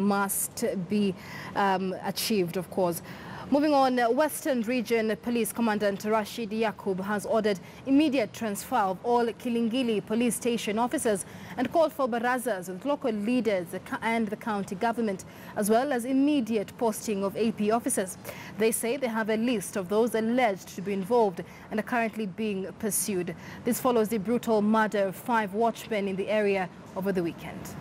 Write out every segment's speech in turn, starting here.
must be achieved, of course. Moving on, Western Region Police Commandant Rashid Yakub has ordered immediate transfer of all Kilingili police station officers and called for barazas with local leaders and the county government, as well as immediate posting of AP officers. They say they have a list of those alleged to be involved and are currently being pursued. This follows the brutal murder of 5 watchmen in the area over the weekend.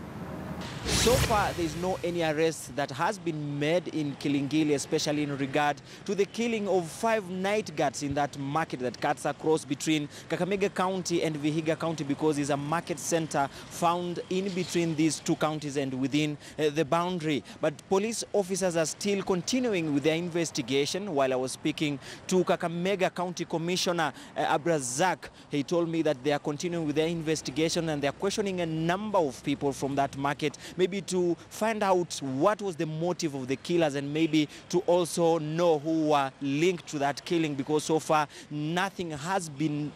So far, there is no any arrest that has been made in Kilingili, especially in regard to the killing of 5 night guards in that market that cuts across between Kakamega County and Vihiga County, because it's a market center found in between these 2 counties and within the boundary. But police officers are still continuing with their investigation. While I was speaking to Kakamega County Commissioner Abrazak, he told me that they are continuing with their investigation and they are questioning a number of people from that market, maybe to find out what was the motive of the killers and maybe to also know who were linked to that killing, because so far nothing has been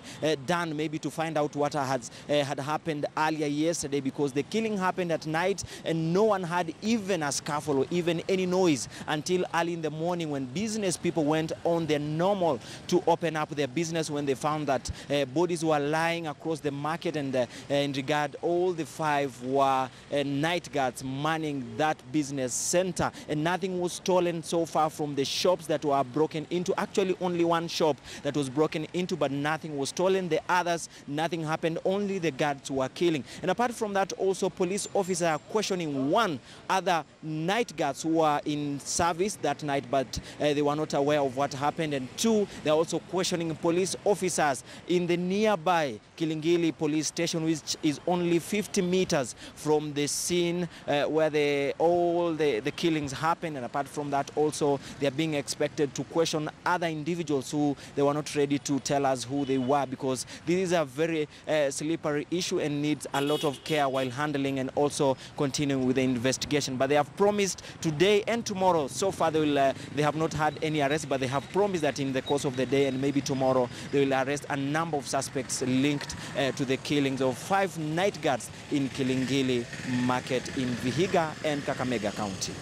done maybe to find out what had happened earlier yesterday, because the killing happened at night and no one had even a scuffle or even any noise until early in the morning when business people went on their normal to open up their business, when they found that bodies were lying across the market. And in regard, all the 5 were night guards manning that business center, and nothing was stolen so far from the shops that were broken into. Actually, only 1 shop that was broken into, but nothing was stolen. The others, nothing happened, only the guards were killing. And apart from that, also police officers are questioning 1 other night guards who were in service that night, but they were not aware of what happened. And 2, they're also questioning police officers in the nearby Kilingili police station, which is only 50 meters from the scene where all the killings happened. And apart from that, also they are being expected to question other individuals who they were not ready to tell us who they were, because this is a very slippery issue and needs a lot of care while handling and also continuing with the investigation. But they have promised today and tomorrow. So far they have not had any arrests, but they have promised that in the course of the day and maybe tomorrow they will arrest a number of suspects linked to the killings of 5 night guards in Kilingili market in Vihiga and Kakamega County.